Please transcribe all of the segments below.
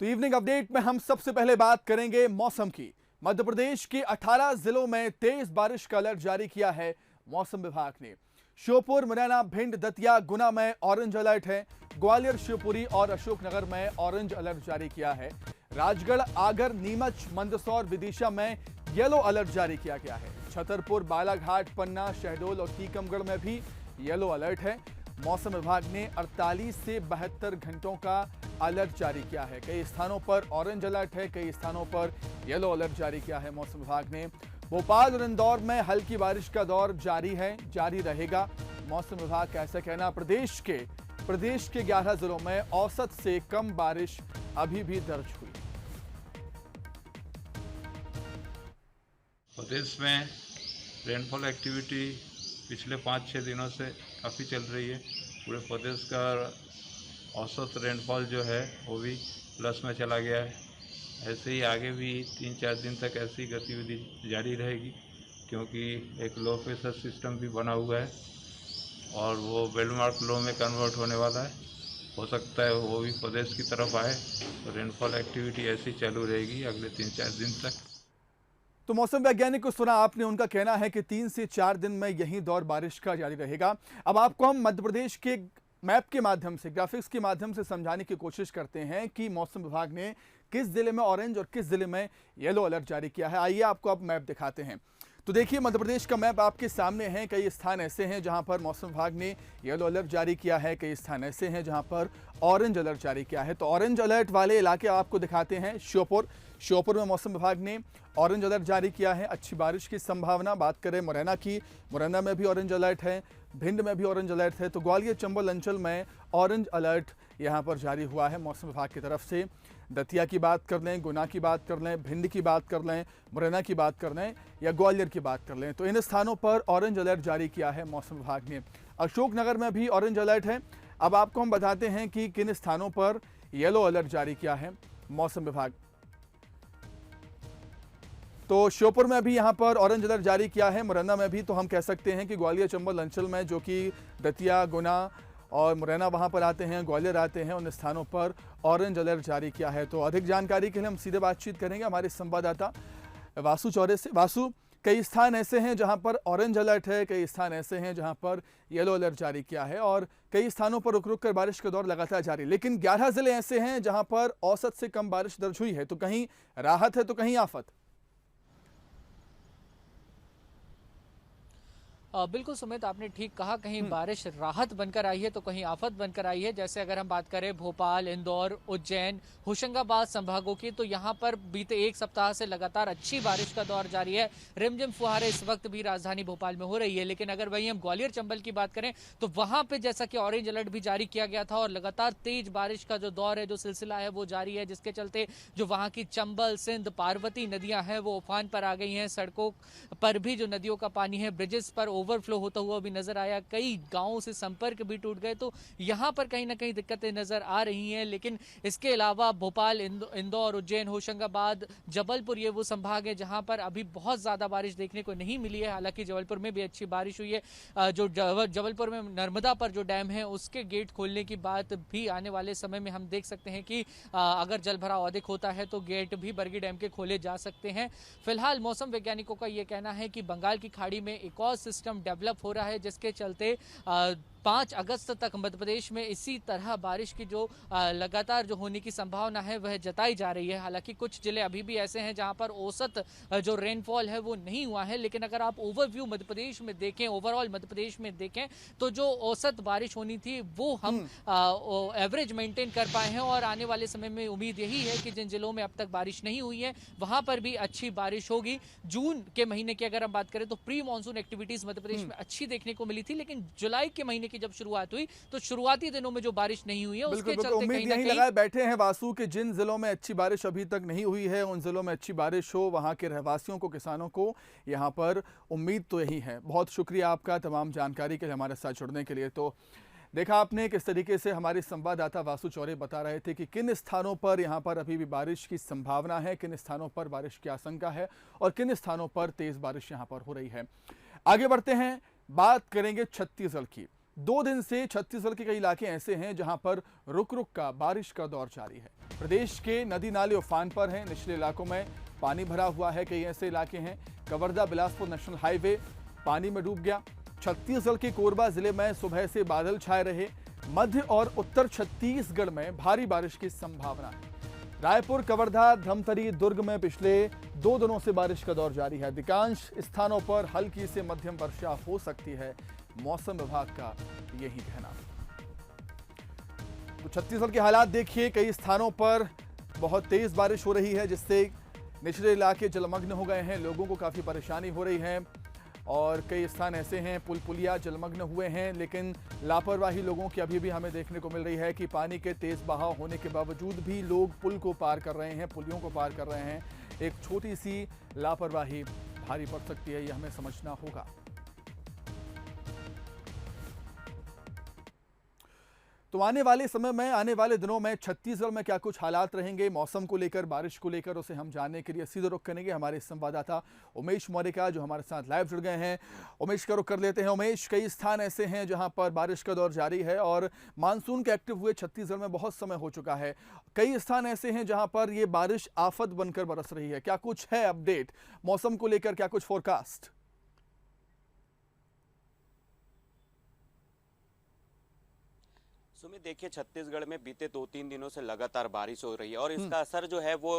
तो evening update में हम सबसे पहले बात करेंगे मौसम की। मध्य प्रदेश के 18 जिलों में तेज बारिश का अलर्ट जारी किया है मौसम विभाग ने। श्योपुर, मुरैना, भिंड, दतिया, गुना में ऑरेंज अलर्ट है। ग्वालियर, शिवपुरी और अशोकनगर में ऑरेंज अलर्ट जारी किया है। राजगढ़, आगर, नीमच, मंदसौर, विदिशा में येलो अलर्ट जारी किया गया है। छतरपुर, बालाघाट, पन्ना, शहडोल और टीकमगढ़ में भी येलो अलर्ट है। मौसम विभाग ने 48 से 72 घंटों का अलर्ट जारी किया है। कई स्थानों पर ऑरेंज अलर्ट है, कई स्थानों पर येलो अलर्ट जारी किया है मौसम विभाग ने। भोपाल और इंदौर में हल्की बारिश का दौर जारी है, जारी रहेगा। मौसम विभाग का ऐसा कहना। प्रदेश के 11 जिलों में औसत से कम बारिश अभी भी दर्ज हुई। प्रदेश में रेनफॉल एक्टिविटी पिछले 5-6 दिनों से काफ़ी चल रही है। पूरे प्रदेश का औसत रेनफॉल जो है वो भी प्लस में चला गया है। ऐसे ही आगे भी 3-4 दिन तक ऐसी गतिविधि जारी रहेगी, क्योंकि एक लो प्रेशर सिस्टम भी बना हुआ है और वो बेलमार्क लो में कन्वर्ट होने वाला है। हो सकता है वो भी प्रदेश की तरफ आए, तो रेनफॉल एक्टिविटी ऐसी चालू रहेगी अगले 3-4 दिन तक। तो मौसम वैज्ञानिक को सुना आपने, उनका कहना है कि 3 से 4 दिन में यही दौर बारिश का जारी रहेगा। अब आपको हम मध्य प्रदेश के मैप के माध्यम से, ग्राफिक्स के माध्यम से समझाने की कोशिश करते हैं कि मौसम विभाग ने किस जिले में ऑरेंज और किस जिले में येलो अलर्ट जारी किया है। आइए आपको अब मैप दिखाते हैं। तो देखिए, मध्य प्रदेश का मैप आपके सामने है। कई स्थान ऐसे हैं जहां पर मौसम विभाग ने येलो अलर्ट जारी किया है, कई स्थान ऐसे हैं जहां पर ऑरेंज अलर्ट जारी किया है। तो ऑरेंज अलर्ट वाले इलाके आपको दिखाते हैं। श्योपुर में मौसम विभाग ने ऑरेंज अलर्ट जारी किया है, अच्छी बारिश की संभावना। बात करें मुरैना की, मुरैना में भी ऑरेंज अलर्ट है, भिंड में भी ऑरेंज अलर्ट है। तो ग्वालियर, चंबल अंचल में ऑरेंज अलर्ट यहां पर जारी हुआ है मौसम विभाग की तरफ से। दतिया की बात कर लें, गुना की बात कर लें, भिंड की बात कर लें, मुरैना की बात कर लें या ग्वालियर की बात कर लें, तो इन स्थानों पर ऑरेंज अलर्ट जारी किया है मौसम विभाग ने। अशोकनगर में भी ऑरेंज अलर्ट है। अब आपको हम बताते हैं कि किन स्थानों पर येलो अलर्ट जारी किया है मौसम विभाग। तो श्योपुर में भी यहां पर ऑरेंज अलर्ट जारी किया है, मुरैना में भी। तो हम कह सकते हैं कि ग्वालियर, चंबल अंचल में, जो कि दतिया, गुना और मुरैना वहां पर आते हैं, ग्वालियर आते हैं, उन स्थानों पर ऑरेंज अलर्ट जारी किया है। तो अधिक जानकारी के लिए हम सीधे बातचीत करेंगे हमारे संवाददाता वासु चौरे से। वासु, कई स्थान ऐसे हैं जहां पर ऑरेंज अलर्ट है, कई स्थान ऐसे हैं जहां पर येलो अलर्ट जारी किया है और कई स्थानों पर रुक रुक कर बारिश का दौर लगातार जारी। लेकिन 11 जिले ऐसे हैं जहां पर औसत से कम बारिश दर्ज हुई है। तो कहीं राहत है तो कहीं आफत। बिल्कुल सुमित, आपने ठीक कहा। कहीं बारिश राहत बनकर आई है तो कहीं आफत बनकर आई है। जैसे अगर हम बात करें भोपाल, इंदौर, उज्जैन, होशंगाबाद संभागों की, तो यहाँ पर बीते एक सप्ताह से लगातार अच्छी बारिश का दौर जारी है। रिमझिम फुहारें इस वक्त भी राजधानी भोपाल में हो रही है। लेकिन अगर वहीं हम ग्वालियर, चंबल की बात करें तो वहां पर जैसा कि ऑरेंज अलर्ट भी जारी किया गया था और लगातार तेज बारिश का जो दौर है, जो सिलसिला है, वो जारी है, जिसके चलते जो वहां की चंबल, सिंध, पार्वती नदियां हैं वो उफान पर आ गई हैं। सड़कों पर भी जो नदियों का पानी है, ब्रिजेस पर ओवरफ्लो होता हुआ भी नजर आया। कई गांवों से संपर्क भी टूट गए। तो यहां पर कहीं ना कहीं दिक्कतें नजर आ रही हैं। लेकिन इसके अलावा भोपाल, इंदौर, उज्जैन, होशंगाबाद, जबलपुर, ये वो संभाग है जहां पर अभी बहुत ज्यादा बारिश देखने को नहीं मिली है। हालांकि जबलपुर में भी अच्छी बारिश हुई है। जो जबलपुर में नर्मदा पर जो डैम है उसके गेट खोलने की बात भी आने वाले समय में हम देख सकते हैं कि अगर जल भराव अधिक होता है तो गेट भी बरगी डैम के खोले जा सकते हैं। फिलहाल मौसम वैज्ञानिकों का यह कहना है कि बंगाल की खाड़ी में एक और सिस्टम डेवलप हो रहा है, जिसके चलते 5 अगस्त तक मध्य प्रदेश में इसी तरह बारिश की जो लगातार जो होने की संभावना है वह जताई जा रही है। हालांकि कुछ जिले अभी भी ऐसे हैं जहां पर औसत जो रेनफॉल है वो नहीं हुआ है। लेकिन अगर आप ओवरव्यू मध्य प्रदेश में देखें, ओवरऑल मध्य प्रदेश में देखें, तो जो औसत बारिश होनी थी वो हम एवरेज मेंटेन कर पाए हैं। और आने वाले समय में उम्मीद यही है कि जिन जिलों में अब तक बारिश नहीं हुई है वहां पर भी अच्छी बारिश होगी। जून के महीने की अगर हम बात करें तो pre monsoon activities Madhya Pradesh में अच्छी देखने को मिली थी। लेकिन जुलाई के महीने की जब शुरुआत हुई तो शुरुआती दिनों में जो बारिश नहीं हुई है उसके चलते उम्मीद यही लगाए बैठे हैं वासु कि जिन जिलों में अच्छी बारिश अभी तक नहीं हुई है उन जिलों में अच्छी बारिश हो। वहां के रहवासियों को, किसानों को यहां पर उम्मीद तो यही है। बहुत शुक्रिया आपका तमाम जानकारी के लिए, हमारे साथ जुड़ने के लिए। तो देखा आपने किस तरीके से हमारे संवाददाता वासु चौरे बता रहे थे कि किन स्थानों पर यहाँ पर अभी भी बारिश की संभावना है, किन स्थानों पर बारिश की आशंका है और किन स्थानों पर तेज बारिश यहाँ पर हो रही है। आगे बढ़ते हैं, बात करेंगे छत्तीसगढ़ की। 2 दिन से छत्तीसगढ़ के कई इलाके ऐसे हैं जहां पर रुक रुक का बारिश का दौर जारी है। प्रदेश के नदी नाले उफान पर हैं, निचले इलाकों में पानी भरा हुआ है। कई ऐसे इलाके हैं, कवर्धा बिलासपुर नेशनल हाईवे पानी में डूब गया। छत्तीसगढ़ के कोरबा जिले में सुबह से बादल छाए रहे। मध्य और उत्तर छत्तीसगढ़ में भारी बारिश की संभावना है। रायपुर, कवर्धा, धमतरी, दुर्ग में पिछले 2 दिनों से बारिश का दौर जारी है। अधिकांश स्थानों पर हल्की से मध्यम वर्षा हो सकती है, मौसम विभाग का यही कहना। तो छत्तीसगढ़ के हालात देखिए, कई स्थानों पर बहुत तेज बारिश हो रही है जिससे निचले इलाके जलमग्न हो गए हैं। लोगों को काफी परेशानी हो रही है और कई स्थान ऐसे हैं पुल पुलिया जलमग्न हुए हैं, लेकिन लापरवाही लोगों की अभी भी हमें देखने को मिल रही है कि पानी के तेज बहाव होने के बावजूद भी लोग पुल को पार कर रहे हैं, पुलियों को पार कर रहे हैं। एक छोटी सी लापरवाही भारी पड़ सकती है, यह हमें समझना होगा। तो आने वाले समय में, आने वाले दिनों में छत्तीसगढ़ में क्या कुछ हालात रहेंगे मौसम को लेकर, बारिश को लेकर, उसे हम जानने के लिए सीधे रुख करेंगे हमारे संवाददाता उमेश मौर्य का, जो हमारे साथ लाइव जुड़ गए हैं। उमेश का रुख कर लेते हैं। उमेश, कई स्थान ऐसे हैं जहां पर बारिश का दौर जारी है और मानसून के एक्टिव हुए छत्तीसगढ़ में बहुत समय हो चुका है। कई स्थान ऐसे हैं जहां पर ये बारिश आफत बनकर बरस रही है। क्या कुछ है अपडेट मौसम को लेकर, क्या कुछ फोरकास्ट? सुमित, देखिए छत्तीसगढ़ में बीते 2-3 दिनों से लगातार बारिश हो रही है और इसका असर जो है वो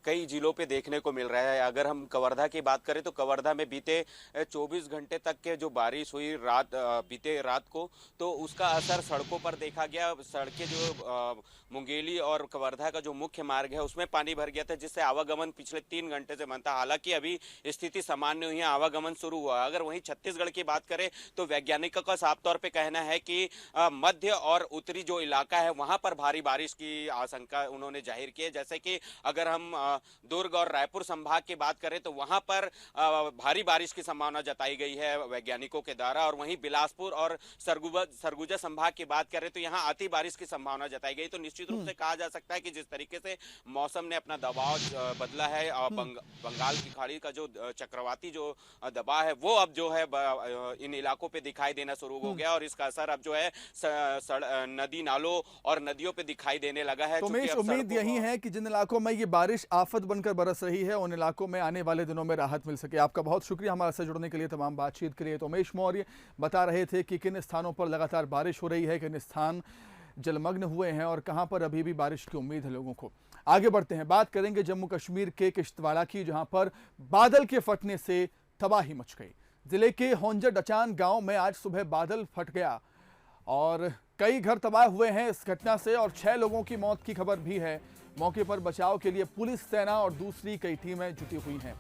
कई जिलों पे देखने को मिल रहा है। अगर हम कवर्धा की बात करें तो कवर्धा में बीते 24 घंटे तक के जो बारिश हुई बीते रात को, तो उसका असर सड़कों पर देखा गया। सड़कें जो मुंगेली और कवर्धा का जो मुख्य मार्ग है उसमें पानी भर गया था, जिससे आवागमन पिछले 3 घंटे से बंद था। हालांकि अभी स्थिति सामान्य हुई है, आवागमन शुरू हुआ। अगर वहीं छत्तीसगढ़ की बात करें तो वैज्ञानिकों का साफ तौर पर कहना है कि मध्य और उत्तरी जो इलाका है वहां पर भारी बारिश की आशंका उन्होंने जाहिर की है। जैसे कि अगर हम दुर्ग और रायपुर संभाग की बात करें तो वहां पर भारी बारिश की संभावना जताई गई है वैज्ञानिकों के द्वारा, और वहीं बिलासपुर और सरगुजा संभाग की बात करें तो यहां अति बारिश की संभावना जताई गई। तो निश्चित रूप से कहा जा सकता है कि जिस तरीके से मौसम ने अपना दबाव बदला है, बंगाल की खाड़ी का जो चक्रवाती जो दबाव है वो अब जो है इन इलाकों पे दिखाई देना शुरू हो गया और इसका असर अब जो है नदी नालों और नदियों पे दिखाई देने लगा है। तो उम्मीद यही है कि जिन इलाकों में ये बारिश आफत बनकर बरस रही है उन इलाकों में आने वाले दिनों में राहत मिल सके। आपका बहुत शुक्रिया हमारे साथ जुड़ने के लिए, तमाम बातचीत के लिए। तो उमेश मौर्य बता रहे थे कि किन स्थानों पर लगातार बारिश हो रही है, किन स्थान जलमग्न हुए हैं और कहां पर अभी भी बारिश की उम्मीद है लोगों को। आगे बढ़ते हैं, बात करेंगे जम्मू कश्मीर के किश्तवाड़ा की, जहां पर बादल के फटने से तबाही मच गई। जिले के होंजा डचान गांव में आज सुबह बादल फट गया और कई घर तबाह हुए हैं इस घटना से और 6 लोगों की मौत की खबर भी है। मौके पर बचाव के लिए पुलिस, सेना और दूसरी कई टीमें जुटी हुई हैं।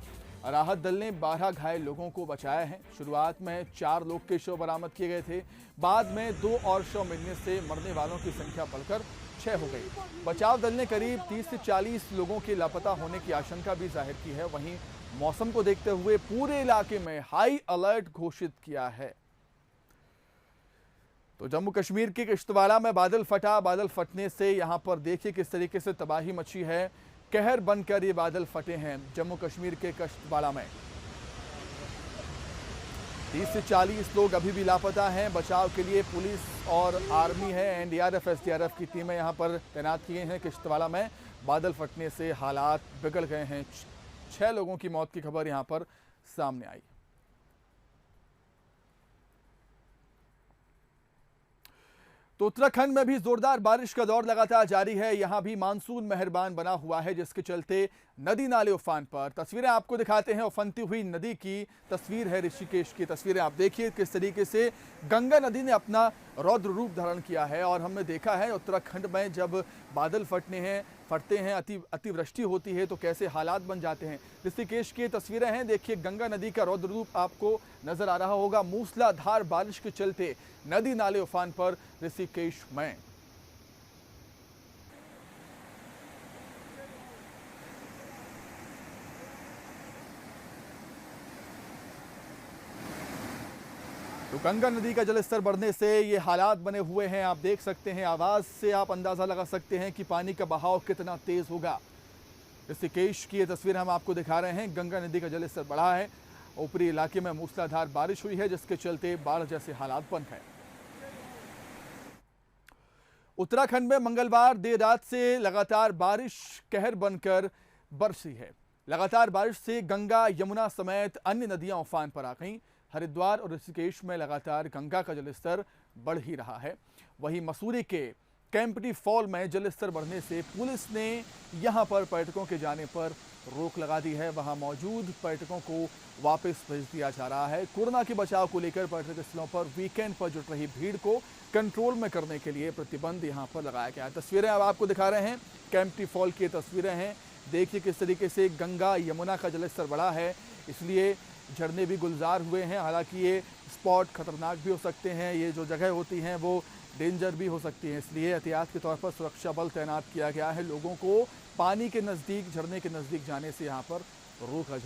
राहत दल ने 12 घायल लोगों को बचाया है। शुरुआत में 4 लोग के शव बरामद किए गए थे, बाद में 2 और शव मिलने से मरने वालों की संख्या बढ़कर 6 हो गई। बचाव दल ने करीब 30 से 40 लोगों के लापता होने की आशंका भी जाहिर की है। वहीं मौसम को देखते हुए पूरे इलाके में हाई अलर्ट घोषित किया है। तो जम्मू कश्मीर के किश्तवाड़ा में बादल फटा, बादल फटने से यहां पर देखिए किस तरीके से तबाही मची है। कहर बनकर ये बादल फटे हैं जम्मू कश्मीर के किश्तवाड़ा में। 30 से 40 लोग अभी भी लापता हैं। बचाव के लिए पुलिस और आर्मी है, एनडीआरएफ, एसडीआरएफ की टीमें यहां पर तैनात की गई हैं। किश्तवाड़ा में बादल फटने से हालात बिगड़ गए हैं। 6 लोगों की मौत की खबर यहां पर सामने आई। तो उत्तराखंड में भी जोरदार बारिश का दौर लगातार जारी है। यहां भी मानसून मेहरबान बना हुआ है, जिसके चलते नदी नाले उफान पर। तस्वीरें आपको दिखाते हैं, उफनती हुई नदी की तस्वीर है, ऋषिकेश की तस्वीरें। आप देखिए किस तरीके से गंगा नदी ने अपना रौद्र रूप धारण किया है और हमने देखा है उत्तराखंड में जब बादल फटते हैं, अतिवृष्टि होती है तो कैसे हालात बन जाते हैं। ऋषिकेश की तस्वीरें हैं, देखिए गंगा नदी का रौद्र रूप आपको नजर आ रहा होगा। मूसलाधार बारिश के चलते नदी नाले उफान पर ऋषिकेश में। तो गंगा नदी का जलस्तर बढ़ने से ये हालात बने हुए हैं। आप देख सकते हैं, आवाज से आप अंदाजा लगा सकते हैं कि पानी का बहाव कितना तेज होगा। ऋषिकेश की ये तस्वीर हम आपको दिखा रहे हैं। गंगा नदी का जलस्तर बढ़ा है, ऊपरी इलाके में मूसलाधार बारिश हुई है जिसके चलते बाढ़ जैसे हालात बन गए। उत्तराखंड में मंगलवार देर रात से लगातार बारिश कहर बनकर बरसी है। लगातार बारिश से गंगा, यमुना समेत अन्य नदियां उफान पर आ गईं। हरिद्वार और ऋषिकेश में लगातार गंगा का जलस्तर बढ़ ही रहा है। वहीं मसूरी के कैंपटी फॉल में जलस्तर बढ़ने से पुलिस ने यहां पर पर्यटकों के जाने पर रोक लगा दी है। वहां मौजूद पर्यटकों को वापस भेज दिया जा रहा है। कोरोना के बचाव को लेकर पर्यटक स्थलों पर वीकेंड पर जुट रही भीड़ को कंट्रोल में करने के लिए प्रतिबंध यहां पर लगाया गया है। तस्वीरें अब आपको दिखा रहे हैं, कैंपटी फॉल की तस्वीरें हैं। देखिए किस तरीके से गंगा, यमुना का जलस्तर बढ़ा है, इसलिए झरने भी गुलजार हुए हैं। हालांकि ये स्पॉट खतरनाक भी हो सकते हैं, ये जो जगह होती हैं वो डेंजर भी हो सकती है, इसलिए एहतियात के तौर पर सुरक्षा बल तैनात किया गया है। लोगों को पानी के नज़दीक, झरने के नज़दीक जाने से यहाँ पर रोका